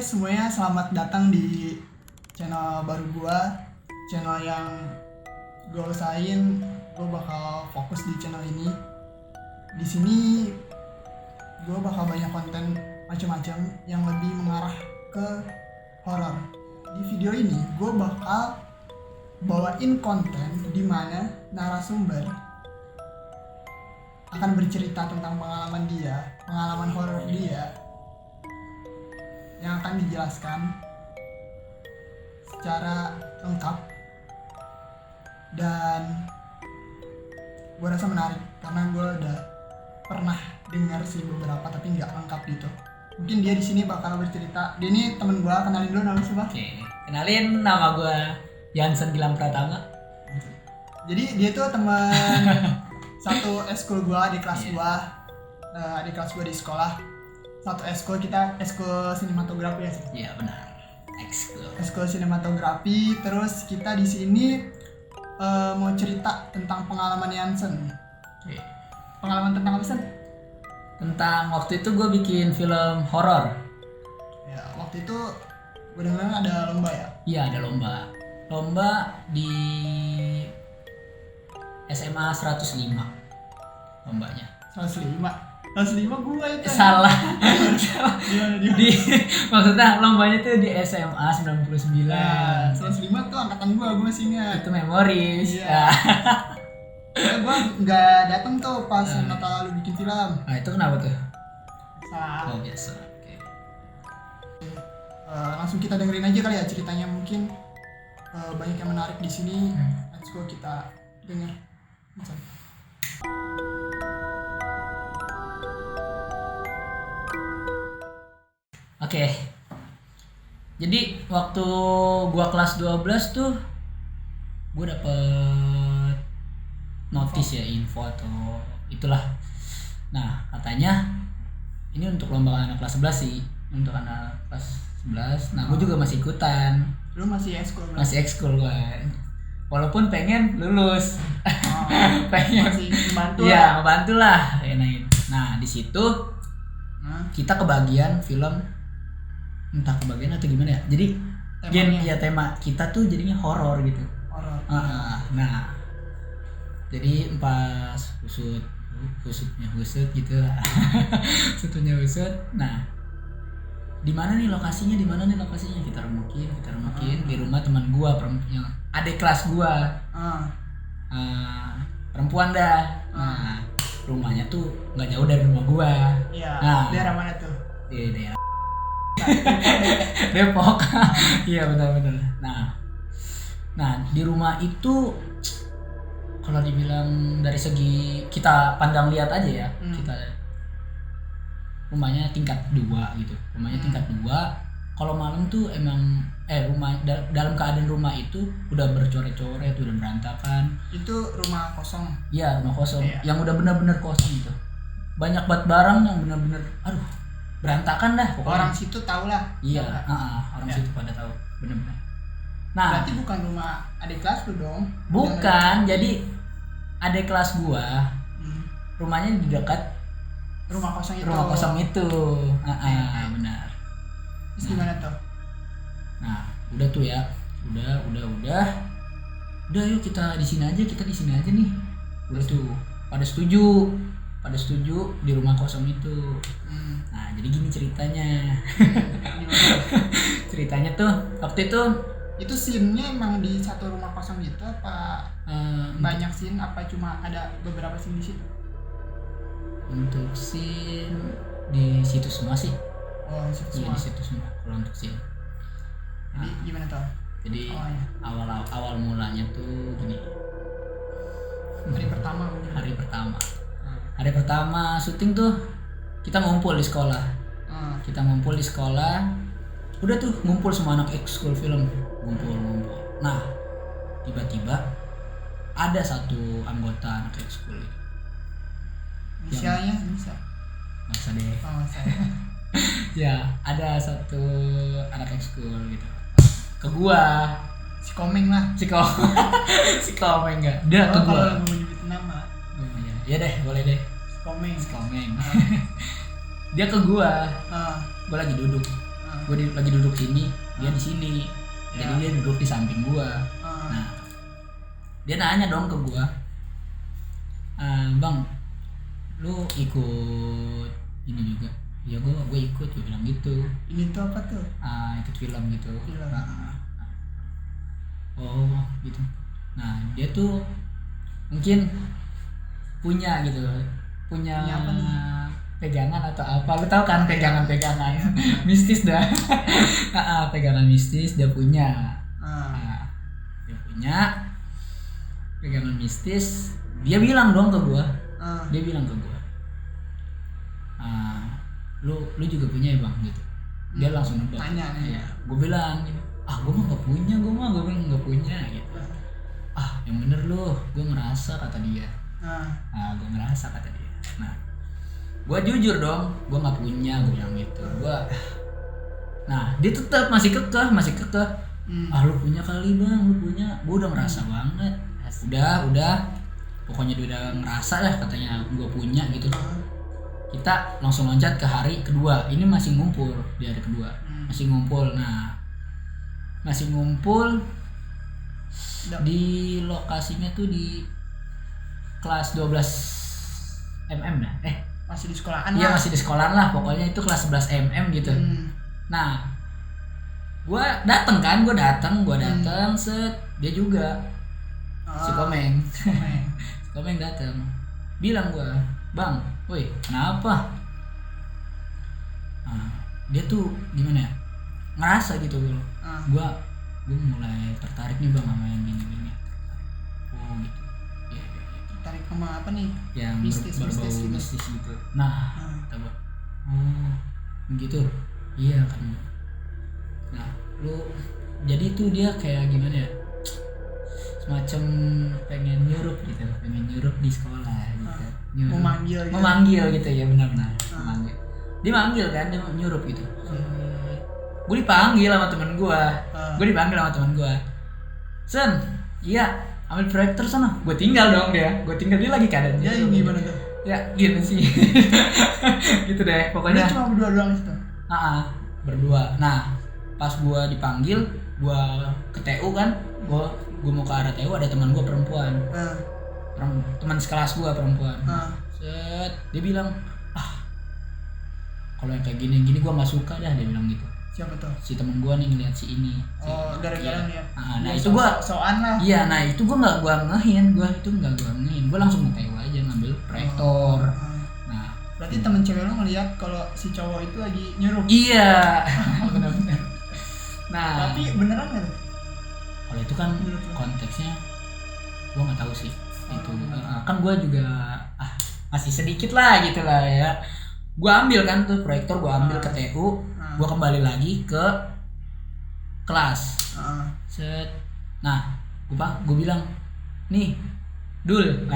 semuanya, selamat datang di channel baru gua. Channel yang gua usahain gua bakal fokus di channel ini. Di sini gua bakal banyak konten macam-macam yang lebih mengarah ke horor. Di video ini gua bakal bawain konten di mana narasumber akan bercerita tentang pengalaman horor dia yang akan dijelaskan secara lengkap, dan gue rasa menarik karena gue udah pernah dengar sih beberapa tapi nggak lengkap gitu. Mungkin dia di sini bakal bercerita. Dia ini temen gue, kenalin dulu nama siapa? Oke, kenalin, nama gue Jansen Gilang Pratama. Jadi dia tuh teman satu eskul gue di kelas gue, di kelas gue di sekolah. Satu eskul, kita eskul sinematografi ya sih. Iya benar, Eskul sinematografi. Terus kita di sini mau cerita tentang pengalaman Jansen. Oke. Pengalaman tentang apa sih? Tentang waktu itu gue bikin film horor. Ya, waktu itu gue dengar ada lomba ya. Iya, ada lomba di SMA 105 lombanya. 105 gue itu. Salah. Gimana? Maksudnya lombanya tuh di SMA 99. Nah, 105 tuh angkatan gue masih ingat. Itu memoris. Iya. Karena gue nggak datang tuh pas Natal lu bikin film. Nah, itu kenapa tuh? Salah. Oh, biasa. Oke. Langsung kita dengerin aja kali ya ceritanya, mungkin banyak yang menarik di sini. Let's go, kita denger. Oke. Jadi waktu gua kelas 12 tuh gua dapet notis ya, info atau itulah. Nah, katanya ini untuk lomba anak kelas 11 sih, untuk anak kelas 11. Nah, gua juga masih ikutan. Lu masih ekskul? Masih ekskul gua. Walaupun pengen lulus. Pengen masih membantu. Iya, membantu lah. Nah, di situ kita kebagian film, entah kebagian atau gimana ya. Jadi tema kita tuh jadinya horor gitu. Horor. Nah, jadi pas husutnya gitu. Sutnya husut. Nah, di mana nih lokasinya? Kita remukin di rumah teman gua, yang adik kelas gua. Perempuan dah. Nah, rumahnya tuh nggak jauh dari rumah gua. Iya. Nah, daerah mana tuh? Di daerah Depok. Iya, benar. Nah, di rumah itu kalau dibilang dari segi kita pandang lihat aja ya, kita rumahnya tingkat 2 gitu. Tingkat 2. Kalau malam tuh emang dalam keadaan rumah itu udah bercoret-coret, udah berantakan. Itu rumah kosong. Iya, rumah kosong. Iya. Yang udah benar-benar kosong gitu. Banyak banget barang yang benar-benar berantakan dah pokoknya. Orang situ tahu lah. Iya, orang situ pada tahu, benar-benar. Nah, berarti bukan rumah adik kelas lu dong? bukan. Jadi adik kelas gua rumahnya di dekat rumah kosong itu. Benar. Terus gimana tuh? Nah, udah tuh ya. Udah yuk kita di sini aja nih. Udah tuh pada setuju di rumah kosong itu. Nah, jadi gini ceritanya. Ceritanya tuh waktu itu scene-nya emang di satu rumah kosong gitu apa banyak scene, apa cuma ada beberapa scene di situ? Untuk scene di situ semua sih. Oh, di situ Iya, semua. di situ semua kalau untuk scene. Jadi gimana tuh? Jadi Awalnya? awal mulanya tuh gini. Hari pertama mungkin. Hari pertama syuting tuh kita ngumpul di sekolah. Udah tuh ngumpul semua anak ekskul film. Ngumpul. Nah, tiba-tiba ada satu anggota anak ekskul itu. Inisialnya bisa? Nggak usah deh. Oh, saya. Ya, ada satu anak ekskul gitu. Ke gua. Si Komeng lah. Si Komeng enggak? Dia ke Kalau gua. mau nyebutin nama. Iya deh, boleh deh. Si Komeng. Dia ke gua. Ah. Gua lagi duduk. lagi duduk sini, dia di sini. Jadi dia duduk di samping gue. Nah, dia nanya dong ke gue, bang, lu ikut ini juga? Ya gue ikut, gue bilang gitu. Ini tuh apa tuh? Ikut film gitu. Film. Oh gitu. Nah dia tuh mungkin punya gitu, punya apa nih? pegangan atau apa, lu tahu kan pegangan mistis dah. Pegangan mistis dia punya. Dia punya pegangan mistis. Dia bilang dong ke gua. Dia bilang ke gua, lu juga punya ya bang gitu. Dia langsung nebak. Tanya nih. Ya, gua bilang gitu, gua mah nggak punya, gua bilang nggak punya gitu. Yang bener lu, gua ngerasa kata dia. Gua ngerasa kata dia. Nah, gua jujur dong, gua nggak punya, gua bilang gitu. Nah dia tetap masih kekeh. Lu punya kali bang, lu punya. Gua udah ngerasa banget. Udah. Pokoknya dia udah ngerasa lah katanya gua punya gitu. Kita langsung loncat ke hari kedua. Ini masih ngumpul di hari kedua. Masih ngumpul. Nah, masih ngumpul di lokasinya tuh di kelas 12 mm dah. Masih di sekolahan Iya, lah. masih di sekolahan lah. Pokoknya itu kelas 11 mm gitu. Nah, gua datang, set. Dia juga si Komeng. Si Komeng datang. Bilang gua, "Bang, woi, kenapa?" Dia tuh gimana ya? Ngerasa gitu loh. Gua mulai tertarik nih bang sama yang gini-gini. Oh gitu. Ya. Tertarik sama apa nih? Yang berbau mistis gitu. Nah, kata gua, oh gitu. Iya kan. Nah, lu jadi tuh dia kayak gimana ya? Semacam pengen nyurup di sekolah gitu. Memanggil gitu ya, benar-benar. Memanggil. Dia manggil kan, dia nyurup gitu. Gue dipanggil sama temen gue. Sen, iya, ambil proyektor sana. Gue tinggal dia lagi keadaan dia gimana tuh? Ya gini sih. Gitu deh pokoknya. Dia cuma berdua doang itu. Berdua. Nah, pas gue dipanggil, gue ke TU kan, gue mau ke arah TU, ada teman gue perempuan. Teman sekelas gue perempuan. Set, dia bilang, kalau yang kayak gini gue nggak suka dah, dia bilang gitu. Siapa tuh? Si temen gue nih ngeliat si ini. Gara-gara nih ya. Nah itu gue soan lah. Iya, nah itu gue nggak ngehin, gue langsung nge-TU aja ngambil proyektor. Nah, berarti temen cewek lo ngeliat kalau si cowok itu lagi nyuruh. Iya, benar-benar. Nah, tapi beneran nggak? Kalau itu kan konteksnya gue nggak tahu sih. Itu kan gue juga masih sedikit lah gitu lah ya. Gue ambil kan tuh proyektor, gue ambil ke TU, gue kembali lagi ke kelas. Set. Nah, gue bilang, nih, Dul,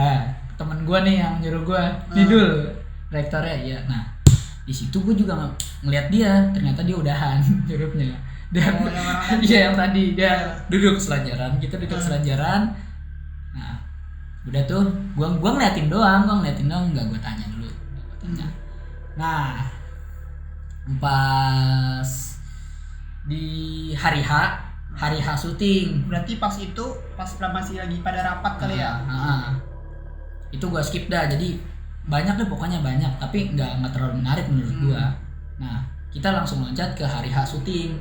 temen gue nih yang nyuruh gue, nih Dul, proyektornya ya. Nah, di situ gue juga ngeliat dia, ternyata dia udahan nyuruhnya. Iya yang tadi dia duduk selanjaran, kita duduk selanjaran. Nah, udah tuh, gue ngeliatin doang, nggak gue tanya dulu. Nah, pas di hari H syuting. Berarti pas masih lagi pada rapat kali ya? Itu gue skip dah, jadi banyak deh pokoknya banyak, tapi nggak terlalu menarik menurut gue. Nah, kita langsung loncat ke hari H syuting.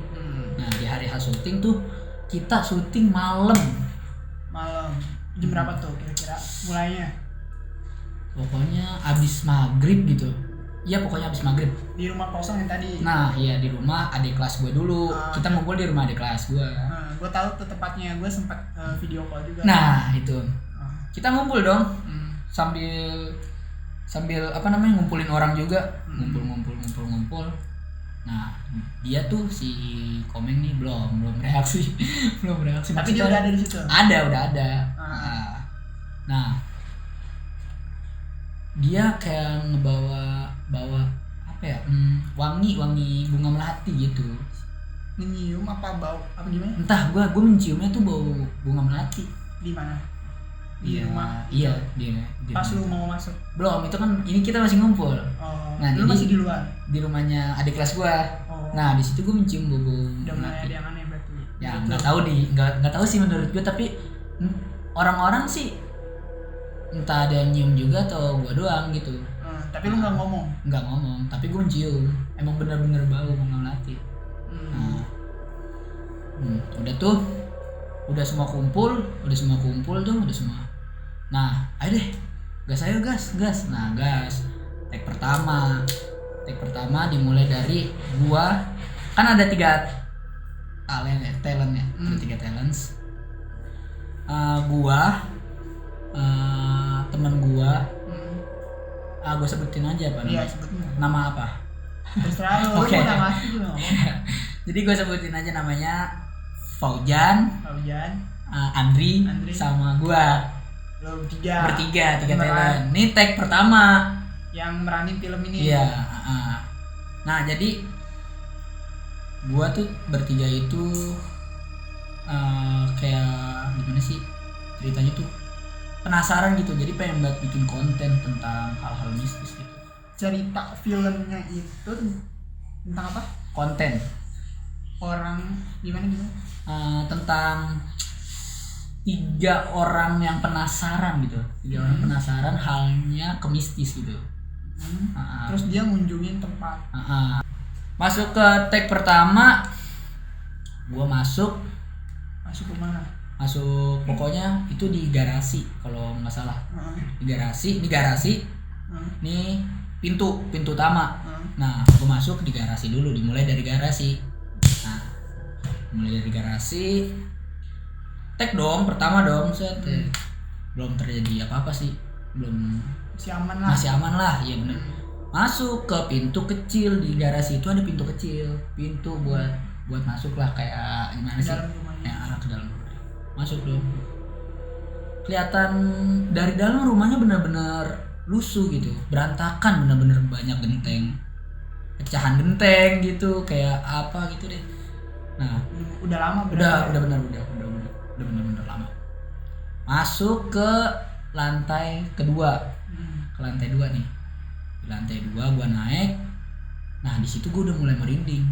Nah, di hari H syuting tuh kita syuting malam. Jam berapa tuh kira-kira mulainya? Pokoknya abis maghrib gitu. Iya, pokoknya abis maghrib. Di rumah kosong yang tadi? Nah, iya di rumah adik kelas gue dulu. Kita ngumpul di rumah adik kelas gue. Gue tahu tuh tempatnya, gue sempat video call juga. Nah, itu. Kita ngumpul dong. Sambil ngumpulin orang juga. Ngumpul. Nah, dia tuh si Komeng nih belum reaksi. Tapi dia udah ada di situ. Udah ada. Nah, dia kayak ngebawa apa ya? Wangi bunga melati gitu. Nyium apa bau apa gimana? Entah, gua menciumnya tuh bau bunga melati. Di mana? di rumah. Iya, di Pas rumah lu itu. mau masuk. Belum, itu kan ini kita masih ngumpul. Oh, Nah, lu jadi masih di luar. di rumahnya adik kelas gua. Oh. Nah, di situ gua mencium bau Udah mulai melati. ada yang aneh berarti. Ya Betul. nggak tahu sih menurut gue, tapi orang-orang sih entah ada yang nyium juga atau gua doang gitu. Tapi lu nggak ngomong. Nggak ngomong, tapi gue mencium, emang bener-bener bau bunga melati. Nah, udah tuh, udah semua kumpul tuh, udah semua. Nah, ayo deh, gas ayo gas. Nah, gas. Take pertama dimulai dari gua, kan ada 3 talent ya, ada 3 talents. Gua, temen gua, gua sebutin aja apa Iya, namanya? sebutin. Nama apa? Terserah lu, Oke. lu mau ngasih juga nggak apa-apa. Jadi gua sebutin aja namanya Faujan, Hujan, Andri, Andri. sama gua. lu bertiga. Bertiga, 3 Pemeran talent. Ini tag pertama. yang meranin film ini. Iya. Nah, jadi gua tuh bertiga itu kayak gimana sih ceritanya tuh, penasaran gitu, jadi pengen banget bikin konten tentang hal-hal mistis gitu. Cerita filmnya itu tentang apa? Konten Orang gimana? tentang 3 orang yang penasaran gitu, 3 orang penasaran halnya ke mistis gitu. Terus dia ngunjungin tempat. Masuk ke tag pertama, gua masuk Masuk ke mana? pokoknya itu di garasi kalau nggak salah. Di garasi nih pintu utama. Nah, gua masuk di garasi dulu, dimulai dari garasi. Nah, mulai dari garasi, tag dong pertama dong, set. Belum terjadi apa-apa sih, belum, Masih aman lah. iya benar. Masuk ke pintu kecil di garasi itu, ada pintu kecil, pintu buat masuk lah, kayak gimana Ke sih, dalam rumahnya. yang arah ke dalam rumah. Masuk dong, kelihatan dari dalam rumahnya benar-benar lusuh gitu, berantakan, benar-benar banyak genteng, pecahan genteng gitu, kayak apa gitu deh. Nah, Udah lama udah benar-benar lama. Masuk ke lantai kedua, ke lantai 2 nih. Di lantai 2 gua naik. Nah, di situ gua udah mulai merinding.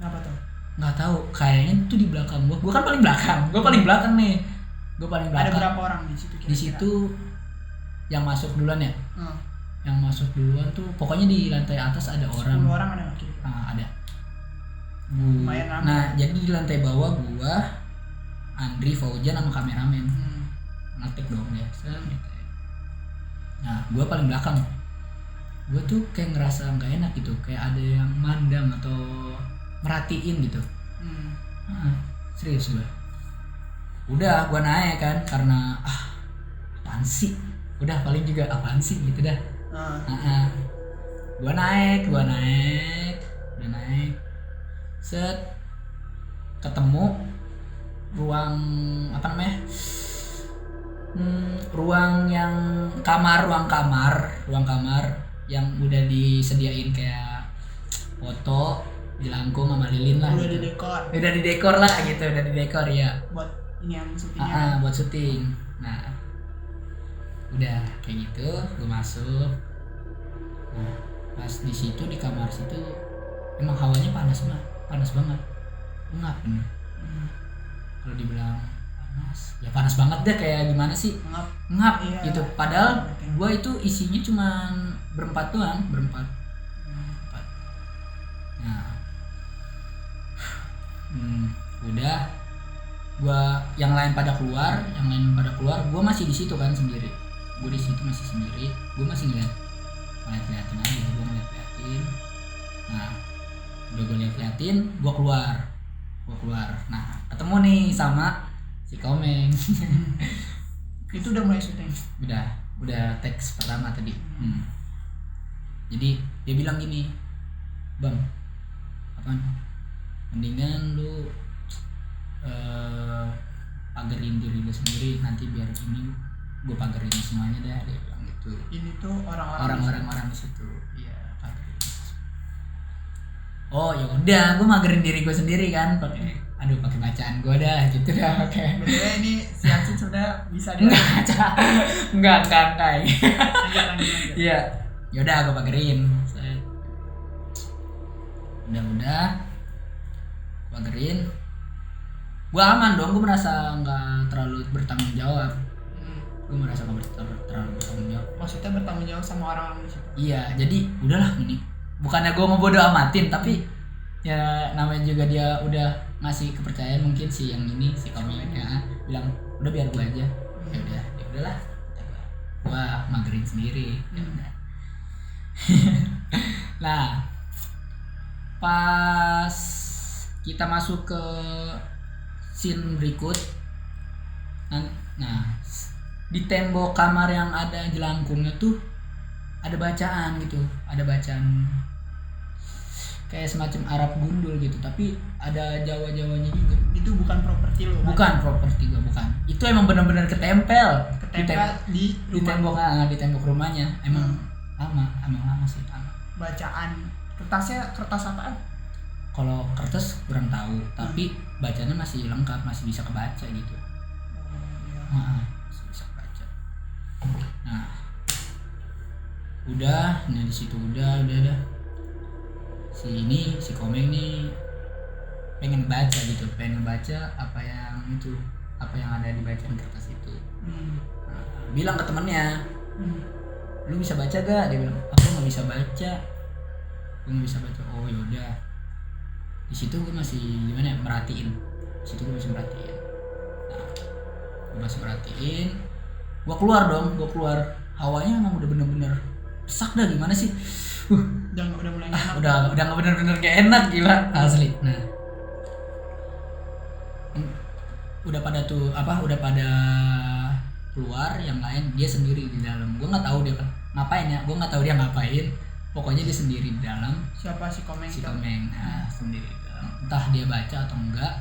Apa tuh? Nggak tahu, kayaknya tuh di belakang gua kan paling belakang nih. Gua paling Ada belakang. berapa orang di situ? Di situ yang masuk duluan ya. Yang masuk duluan tuh pokoknya di lantai atas ada 10 orang. orang ada nggak kira-kira? Ada. Lumayan ramai. Nah, jadi di lantai bawah gua, Andri, Faujan sama kameramen. Ngetik dong ya. Nah, gua paling belakang. Gua tuh kayak ngerasa nggak enak gitu, kayak ada yang mandang atau merhatiin gitu. Serius gua. Udah, gua naik kan, karena apaan sih? Udah, paling juga apaan sih gitu dah. Gua naik, udah naik. Set, ketemu ruang apa namanya? Ruang kamar yang udah disediain kayak foto dilangkung sama lilin lah. Udah gitu. di Didekor lah gitu, udah didekor ya. buat ini yang syutingnya. Buat syuting. Nah, udah kayak gitu, gue masuk. Nah, pas di situ, di kamar situ emang hawanya panas banget, ngap bener. Kalau dibilang panas, ya panas banget deh, kayak gimana sih, ngap Iya. gitu. Padahal gue itu isinya cuman berempat doang, berempat. Nah, udah, gua yang lain pada keluar, gue masih di situ kan sendiri. Gue di situ masih sendiri, gue masih ngeliatin aja, gue ngeliatin. Nah, udah gue liatin, gue keluar. Nah, ketemu nih sama si Komeng. Itu udah mulai syuting. udah teks pertama tadi. Jadi dia bilang gini, Bang, apaan? Mendingan lu pagerin diri lu sendiri, nanti biar ini gue pagerin semuanya deh, dia bilang gitu. Ini tuh orang Orang di situ, iya, pagerin. Oh ya udah, gue magerin diri gue sendiri kan, pakai aduh pakai bacaan gue dah gitu dah pakai. Btw ini si Hansin sudah bisa dia. Enggak Lanjut. iya yaudah gue pagerin. Udah pagerin, gue aman dong, gue merasa nggak terlalu bertanggung jawab. Gue merasa nggak terlalu bertanggung jawab. Maksudnya bertanggung jawab sama orang-orang di situ. Iya, jadi udahlah ini. Bukannya gue ngebodo amatin, tapi ya namanya juga dia udah ngasih kepercayaan mungkin si yang ini si komiknya bilang udah biar gue aja. Ya udahlah. Gue magerin sendiri. Ya udah. Nah, pas kita masuk ke scene berikut, nah di tembok kamar yang ada jelangkungnya tuh ada bacaan gitu, ada bacaan kayak semacam Arab gundul gitu, tapi ada Jawa-Jawanya juga. Itu bukan properti lo kan? Bukan properti gua, bukan. Itu emang benar-benar ketempel di rumah. di tembok rumahnya. Emang lama sih. Bacaan kertas apaan? Kalau kertas kurang tahu, tapi bacanya masih lengkap, masih bisa kebaca gitu. Masih bisa kebaca. Nah, di situ udah. Si Komeng nih pengen baca apa yang ada di bacaan kertas itu. Nah, bilang ke temennya, lu bisa baca gak? Dia bilang, aku nggak bisa baca. Oh yaudah. Di situ gue masih merhatiin. Nah, gue masih merhatiin. Gue keluar. Hawanya emang udah bener-bener pesak dah, gimana sih? Udah mulai enak. Udah nggak bener-bener kayak enak, gila asli. Nah, udah pada keluar, yang lain dia sendiri di dalam. Gue nggak tahu dia ngapain. Pokoknya dia sendiri di dalam. Siapa si Komeng? Nah, sendiri di dalam. Entah dia baca atau enggak.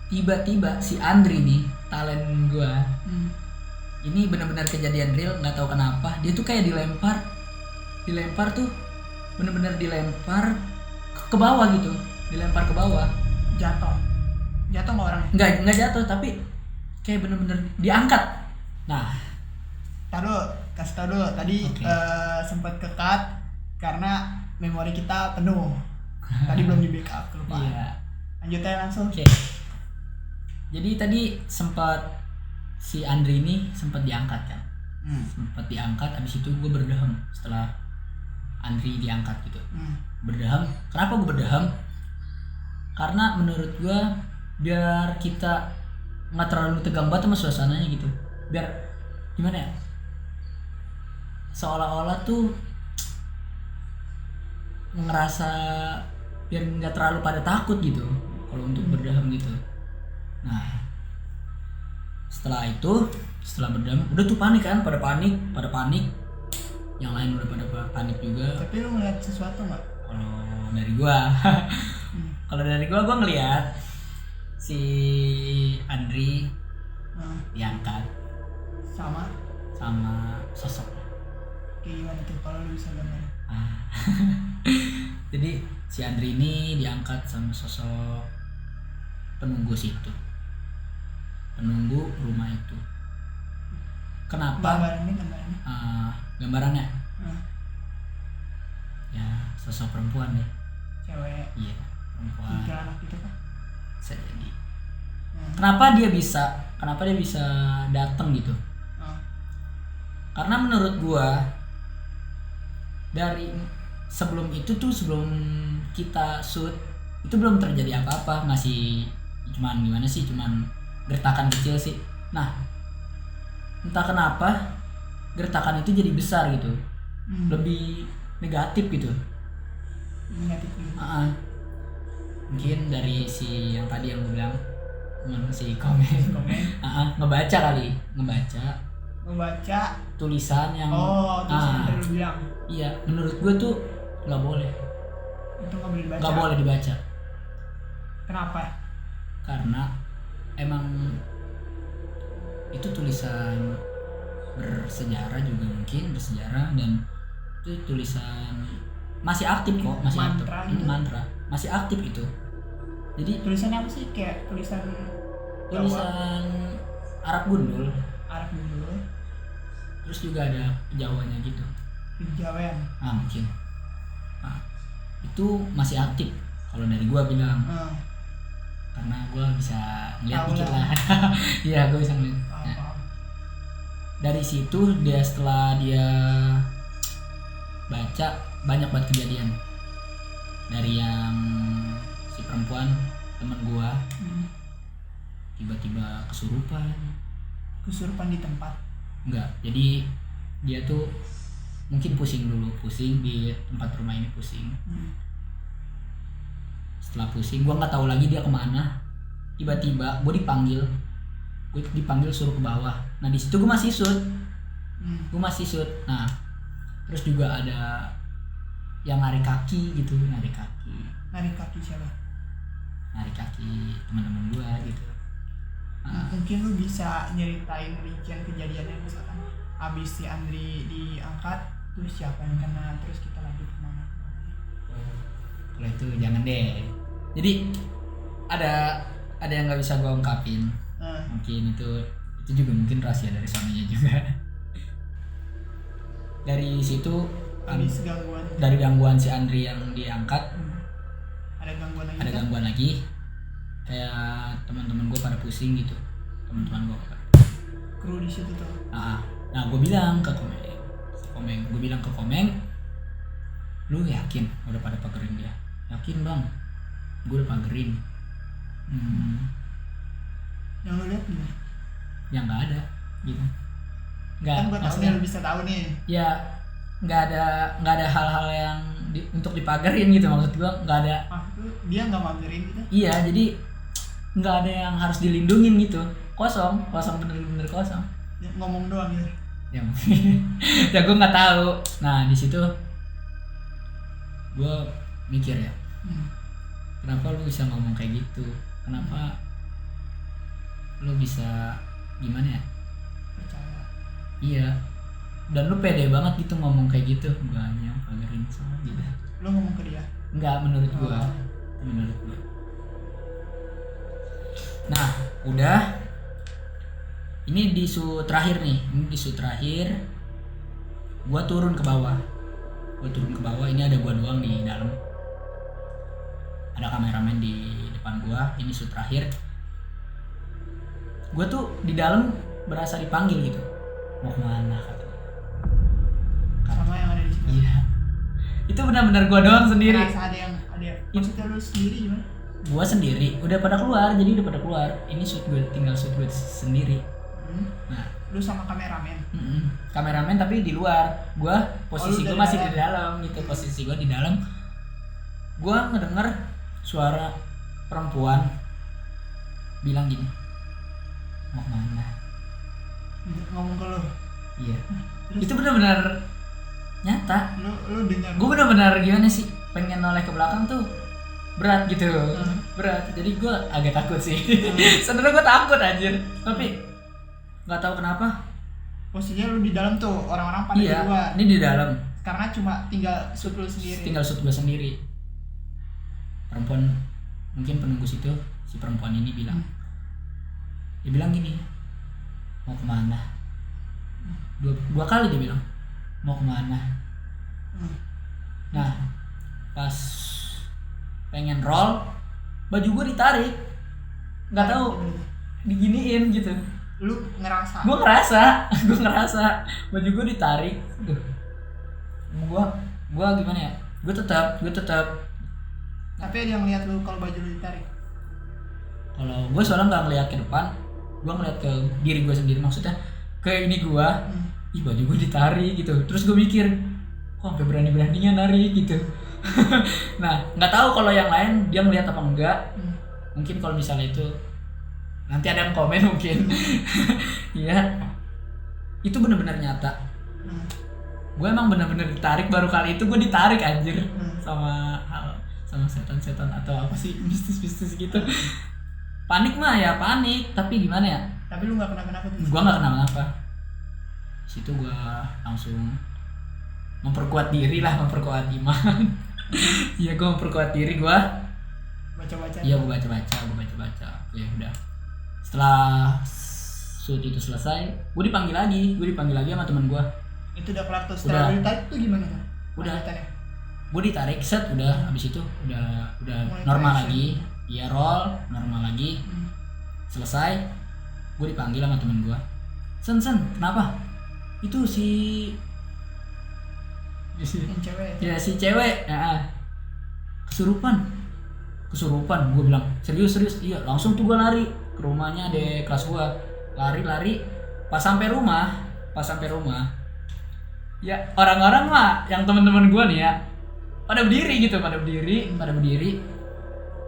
Tiba-tiba si Andri nih, talent gue. Ini benar-benar kejadian real, nggak tahu kenapa. Dia tuh kayak dilempar tuh, benar-benar dilempar ke bawah gitu. Dilempar ke bawah. Jatuh nggak orangnya? Nggak jatuh, tapi kayak benar-benar diangkat. Nah, kasih tau dulu tadi. Sempat ke-cut karena memori kita penuh. Tadi belum di backup, kelupaan. Iya. Lanjut aja langsung. Oke. Jadi tadi si Andri ini sempat diangkat kan. Sempat diangkat, abis itu gue berdehem setelah Andri diangkat gitu. Berdehem. Kenapa gue berdehem? Karena menurut gue biar kita nggak terlalu tegang banget sama suasananya gitu. Biar gimana ya? Seolah-olah tuh ngerasa biar nggak terlalu pada takut gitu kalau untuk berdehem gitu. Nah, setelah berdehem udah tuh panik kan, pada panik, yang lain udah pada panik juga. Tapi lu ngeliat sesuatu nggak? Kalau dari gua ngeliat si Andri diangkat sama sosok. Gimana tuh kalau lu bisa gambarin? Jadi si Andri ini diangkat sama sosok penunggu situ, penunggu rumah itu. Kenapa? Gambarannya? Ya sosok perempuan ya. Cewek. Iya, perempuan. 3 anak gitu kan? Bisa jadi. Kenapa dia bisa datang gitu? Karena menurut gua dari sebelum kita shoot itu belum terjadi apa-apa, masih cuman gertakan kecil sih. Nah, entah kenapa gertakan itu jadi besar gitu, lebih negatif gitu. Mungkin dari si yang tadi yang gue bilang, si Komeng ngebaca tulisan yang tulisan yang lu bilang. Iya, menurut gue tuh nggak boleh. Itu nggak boleh dibaca. Nggak boleh dibaca. Kenapa? Karena emang itu tulisan bersejarah dan itu tulisan masih aktif kok, masih mantra aktif. Mantra masih aktif itu. Jadi Tulisannya apa sih? Kayak tulisan tulisan Arab gundul, Arab dulu, terus juga ada Jawanya gitu. Kejawen. Mungkin. Nah, itu masih aktif kalau dari gua bilang, karena gua bisa ngeliat Tahu dikit lah. lah. Iya, gua bisa ngeliat. Nah, Paham. dari situ setelah dia baca banyak banget kejadian dari yang si perempuan temen gua tiba-tiba Kesurupan di tempat. enggak, jadi dia tuh mungkin pusing di tempat rumah ini pusing. Setelah pusing gua nggak tahu lagi dia kemana, tiba-tiba gue dipanggil suruh ke bawah. Nah di situ gue masih shoot. Nah terus juga ada yang narik kaki Narik kaki siapa? narik kaki teman-teman gue gitu. Mungkin lu bisa nyeritain rincian kejadiannya, misalkan abis si Andri diangkat terus siapa yang kena, terus kita lanjut kemana. Kalau itu jangan deh. Jadi ada yang nggak bisa gue ungkapin. Mungkin itu juga mungkin rahasia dari suaminya juga. Dari situ Abis gangguan. dari gangguan si Andri yang diangkat Ada gangguan lagi. ada kan? gangguan lagi, kayak teman-teman gue pada pusing gitu, teman-teman gue. Kru di situ tuh. Nah gue bilang ke Komeng, lu yakin udah pada pagerin dia? Yakin bang, gue udah pagerin. Yang lu lihat gimana? Yang nggak ada gitu, Kan buat maksudnya lu bisa tahu nih. ya nggak ada hal-hal yang untuk dipagerin gitu, maksud gue nggak ada. Itu dia nggak magerin gitu. Iya, jadi nggak ada yang harus dilindungin gitu, kosong bener-bener kosong. Ya, ngomong doang ya. Ya ya gue nggak tahu. Nah di situ gue mikir ya, kenapa lu bisa ngomong kayak gitu, kenapa lu bisa gimana ya, Percaya. iya, dan lu pede banget gitu ngomong kayak gitu. Gue hanya pagerin sama gitu. Lu ngomong ke dia. Enggak, menurut gue. Nah udah, ini di shoot terakhir gue turun ke bawah. Ini ada gue doang di dalam, ada kameramen di depan gue. Ini shoot terakhir, gue tuh di dalam berasa dipanggil gitu, mau kemana kata. Sama yang ada di situ. Iya, itu benar-benar gue doang sendiri. Ngerasa ada yang maksudnya lu sendiri gimana? Gue sendiri, udah pada keluar. Ini tinggal shoot gue sendiri. Nah, Lu sama kameramen. kameramen tapi di luar. Gue posisi gue masih di dalam gitu. Gue ngedenger suara perempuan bilang gini, mau kemana? Ngomong ke lu. Iya. Itu benar-benar nyata. Lu dengar. Gue benar-benar gimana sih, pengen noleh ke belakang tuh berat gitu. Berat. Jadi gue agak takut sih. Sebenarnya gue takut anjir. Tapi nggak tahu kenapa. Posisinya lu di dalam tuh, orang-orang pada di luar. Ini di dalam. Karena cuma tinggal shoot lu sendiri. Tinggal shoot gue sendiri. Perempuan, mungkin penunggu situ, si perempuan ini bilang, dia bilang gini, mau kemana? Dua kali dia bilang, mau kemana? Nah, pas pengen roll, baju gue ditarik, nggak tahu, diginiin gitu. Lu ngerasa? Gue ngerasa baju gue ditarik. Gue gimana ya? Gue tetap. Tapi ada yang lihat lu kalau baju lu ditarik? Kalau gue soalnya nggak ngeliat ke depan, gue ngeliat ke diri gue sendiri, maksudnya ke ini gue. Ih, baju gue ditarik gitu. Terus gue mikir, kok sampai berani-beraninya narik gitu. Nah, nggak tahu kalau yang lain dia ngeliat apa enggak. Mungkin kalau misalnya itu nanti ada yang komen mungkin. Iya, itu benar-benar nyata. Gue emang benar-benar ditarik. Baru kali itu gue ditarik anjir sama setan-setan atau apa sih, mistis gitu. Panik mah ya panik, tapi gimana ya? Tapi lu nggak kenapa-napa tuh? Gue nggak kenapa-napa. Situ gue langsung memperkuat diri lah, memperkuat iman. Iya, gue memperkuat diri gue. baca-baca. Iya, gue baca. Ya udah. Setelah shoot itu selesai, gue dipanggil lagi sama teman gue. Itu udah kelar tuh. Setelah ditarik tuh gimana tuh? Udah. Lanjutannya? Gue ditarik set, udah habis itu udah Mulai normal action. lagi. Iya, roll normal lagi. Selesai, gue dipanggil sama temen gue. Sen, kenapa? Itu si Yang cewek itu. ya si cewek, kesurupan. Gue bilang serius. Iya, langsung tuh gue lari ke rumahnya adek kelas gue. Lari. Pas sampai rumah, ya orang-orang mah yang teman-teman gue nih ya pada berdiri.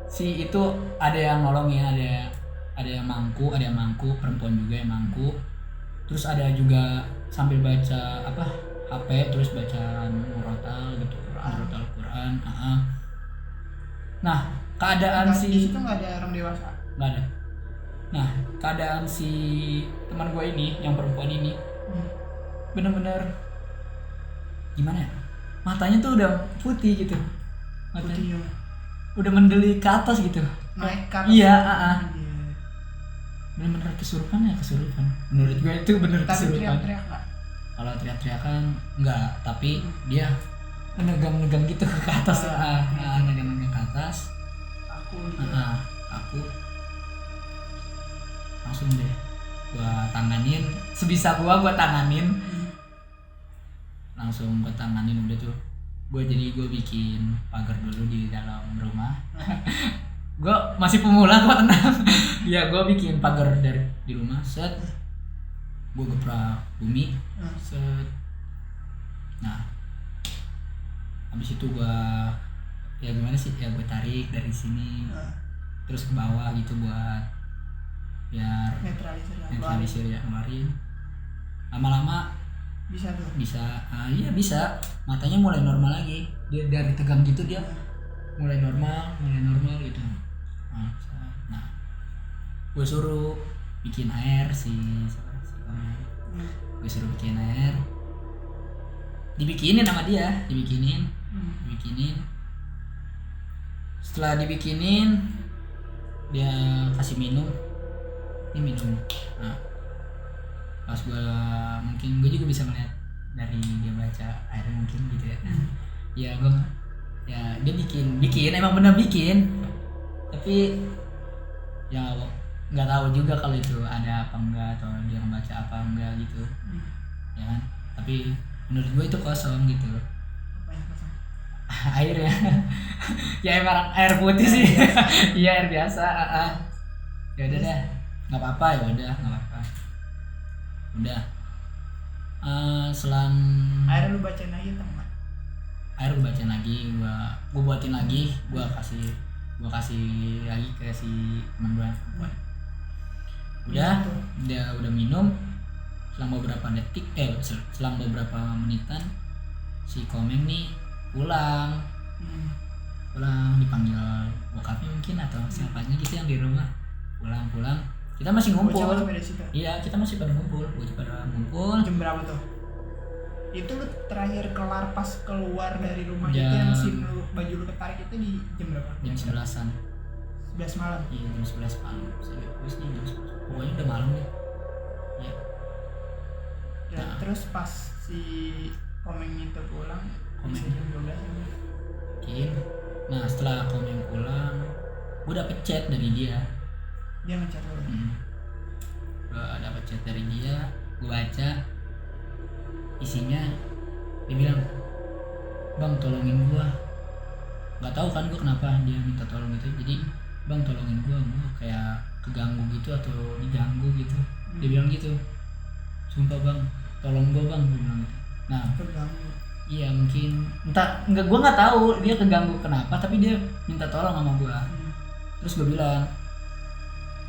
Si itu ada yang nolongin, ada yang mangku, perempuan juga yang mangku. Terus ada juga sambil baca HP, terus baca murotal gitu, murotal Quran. Nah, keadaan Di si situ nggak ada orang dewasa. nggak ada. Nah, keadaan si teman gue ini, yang perempuan ini, bener-bener gimana ya? Matanya tuh udah putih gitu. Putih ya. Udah mendelik ke atas gitu. Naik ke atas. Iya, Iya. bener-bener kesurupan. Menurut gue itu bener Tapi kesurupan. teriak-teriak nggak? Kalau teriak-teriakan enggak, tapi dia menegang gitu ke atas. Negang ke atas. Aku gitu. Aku langsung deh gua tanganin, sebisa gua tanganin. Langsung gua tanganin udah tuh. Gua bikin pagar dulu di dalam rumah. Gua masih pemula kok, tenang. Ya, gua bikin pagar di rumah, set. Gua geprak bumi, set. Nah, habis itu gua gimana sih ya, gua tarik dari sini terus ke bawah gitu buat biar netralisir ya, kemarin. Lama-lama bisa. Iya bisa, matanya mulai normal lagi. Dia dari tegang gitu dia mulai normal gitu. Nah, gue suruh bikin air gue suruh bikin air, dibikinin sama dia, dibikinin. Setelah dibikinin, dia kasih minum. Nah, pas mungkin gue juga bisa melihat dari dia baca air mungkin gitu ya. Dia bikin emang bener bikin, tapi ya nggak tahu juga kalau itu ada apa enggak, atau dia membaca apa enggak gitu. Ya kan, tapi menurut gue itu kosong gitu. Airnya ya emang air putih sih. Iya, air biasa. Ya udah deh, nggak apa-apa. Udah. Selang air lu bacain lagi atau enggak? Air gue bacain lagi, gue buatin lagi, gue kasih lagi ke si teman gue. Dia udah minum. Selang beberapa menitan, si Komeng nih pulang dipanggil bokapnya mungkin atau siapanya gitu yang di rumah. Pulang kita masih ngumpul. Iya, kita masih pada ngumpul. Jam berapa tuh? Itu lu terakhir kelar pas keluar dari rumah itu yang baju lu ketarik itu di jam berapa? Jam 11-an. 11 malam? Iya, jam 11 malam. Pokoknya udah malam deh. Iya. Dan terus pas si Komeng itu pulang, bisa jam 12 mungkin. Nah, setelah Komeng pulang, gue dapet chat dari dia. Dia ngechat lu? Gue dapet chat dari dia, gue baca. Isinya dia bilang, "Bang, tolongin gue." Gak tahu kan gue kenapa dia minta tolong gitu. Jadi, "Bang, tolongin gue kayak keganggu gitu atau diganggu gitu." Dia bilang gitu. "Sumpah bang, tolong gue bang," gue bilang gitu. Nah, keganggu. Iya, mungkin gue nggak tahu dia keganggu kenapa, tapi dia minta tolong sama gue. Terus gue bilang,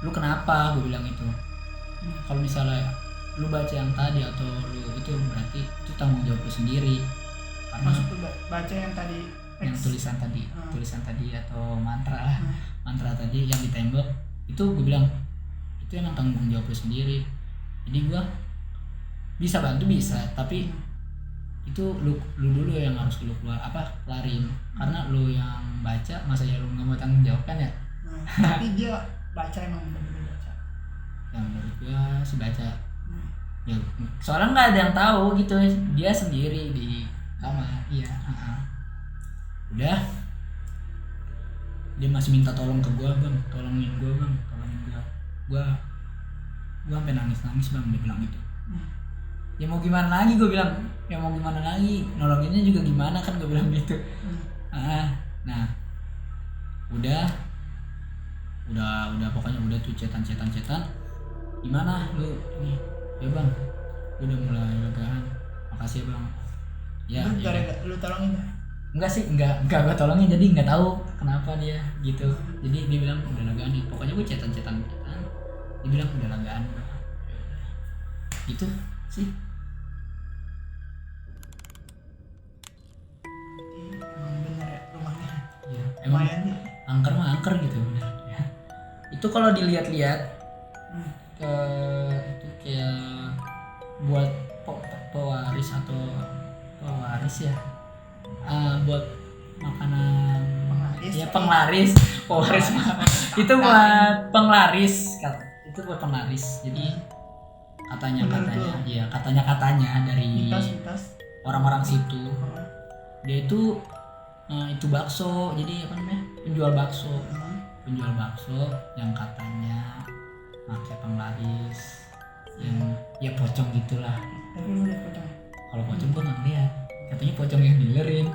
"Lu kenapa?" Gue bilang itu. Kalau misalnya lu baca yang tadi atau lu itu, berarti itu tanggung jawab lu sendiri. Karena maksud lu baca yang tadi, yang tulisan tadi atau mantra lah, mantra tadi yang di tembok itu, gue bilang itu emang tanggung jawab lu sendiri. Jadi gue bisa bantu, bisa, tapi itu lu dulu yang harus lu kelarin, karena lu yang baca masa ya lu nggak mau tanggung jawab kan ya. Tapi dia baca emang bener-bener baca. Yang menurut gua sih baca ya, soalnya nggak ada yang tahu gitu, dia sendiri di kamar. Iya. Udah, dia masih minta tolong ke gua, bang tolongin gua gua sampai nangis bang, dia bilang gitu. Ya mau gimana lagi, gue bilang ya mau gimana lagi, nolonginnya juga gimana kan, gue bilang gitu. Nah udah pokoknya udah tuh cetan gimana lu nih ya bang, udah mulai legaan, makasih ya bang. Ya lu gara-gara lu tolongin ya? Enggak sih, enggak gue tolongin, jadi nggak tahu kenapa dia gitu. Jadi dia bilang udah legaan nih, pokoknya gue cetan dia bilang udah legaan gitu sih. Emang bener ya rumahnya. Ya, emang Lumayan ya. angker gitu bener. Ya. Itu kalau dilihat-lihat itu kayak buat pewaris atau pewaris ya, buat makanan Penglaris. ya, penglaris pewaris itu buat penglaris, itu buat penglaris. Jadi katanya ya katanya dari mitos. orang-orang situ, dia itu bakso, jadi apa namanya, penjual bakso yang katanya pakai penglaris yang ya pocong gitulah. Tapi lu lihat pocong? Kalau pocong gua nggak lihat, katanya pocong yang dilerin.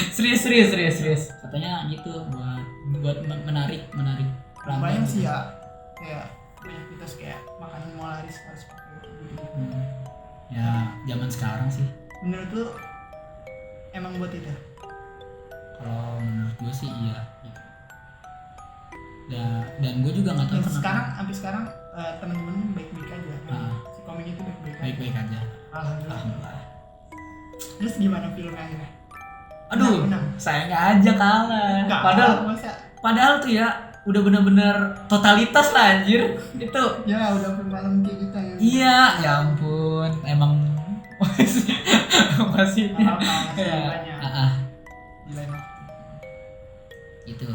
serius katanya gitu, buat menarik pelanggan. Banyak sih ya, kayak banyak mitos kayak makanan mau laris harus pakai gitu. Ya zaman sekarang sih Menurut lu emang buat itu? kalau menurut gua sih iya gitu. Dan gue juga nggak tahu kenapa Sampai sekarang teman-teman baik-baik aja. Si komik itu baik-baik aja. Alhamdulillah. Terus gimana filmnya akhirnya? Aduh, Menang. sayangnya aja kalah. Masa? Padahal tuh ya udah benar-benar totalitas lah anjir itu. Ya udah malam kayak gitu ya. Iya, ya ampun, emang masih banyak. Gila emang. Gitu.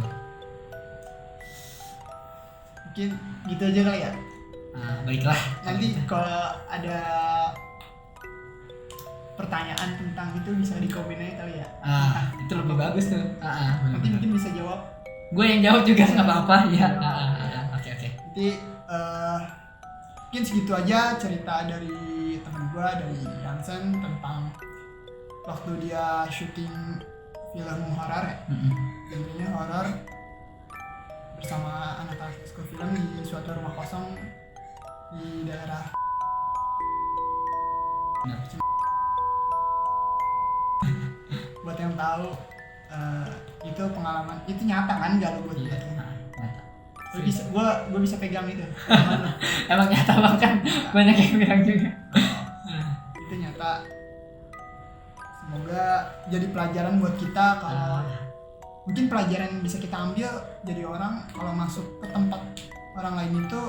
Mungkin gitu aja kali ya. Baiklah. Nanti kalau ada pertanyaan tentang itu bisa di komen aja kali ya. Itu lebih bagus tuh. Nanti mungkin bisa jawab. Gue yang jawab juga nggak apa-apa ya. Oke. Nanti mungkin segitu aja cerita dari teman gue, dari Yansen, tentang waktu dia syuting film horor ya. Filmnya horor bersama anak-anak school film di suatu rumah kosong di daerah. Buat yang tahu itu pengalaman itu nyata kan, gak lo buat lihat kan? Gue bisa pegang itu. Emang nyata bang, kan banyak yang bilang juga. Itu nyata. Semoga jadi pelajaran buat kita, kalau mungkin pelajaran yang bisa kita ambil jadi orang kalau masuk ke tempat orang lain itu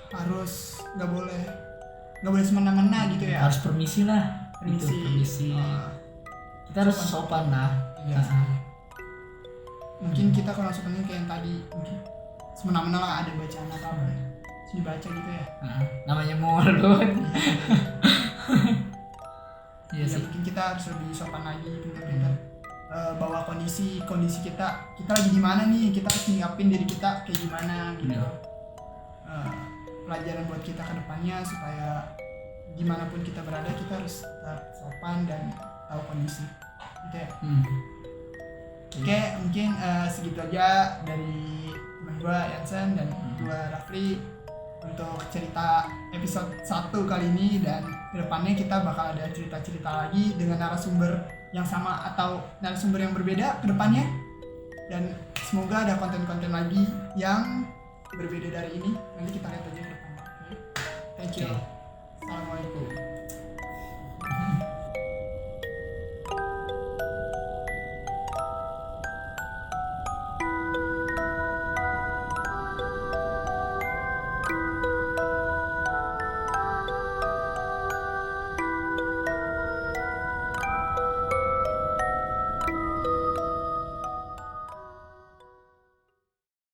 harus nggak boleh semena-mena gitu ya. Harus permisi lah. Permisi. Kita harus sopan lah. Iya. Mungkin kita kalau sopannya kayak yang tadi, mungkin semena-mena lah, ada bacaan atau apa sini baca gitu ya. Namanya mulut. Iya sih. Mungkin kita harus lebih sopan lagi, pintar-pintar bahwa kondisi kita lagi di mana nih, kita harus nyiapin diri kita kayak gimana gitu. Pelajaran buat kita ke depannya supaya dimanapun kita berada kita harus tetap sopan dan tahu kondisi gitu ya. Oke, mungkin segitu aja dari teman gue Yansen dan gue Rafli untuk cerita episode 1 kali ini, dan kedepannya kita bakal ada cerita-cerita lagi dengan narasumber yang sama atau narasumber yang berbeda kedepannya, dan semoga ada konten-konten lagi yang berbeda dari ini. Nanti kita lihat aja ke depan. Thank you. Assalamualaikum.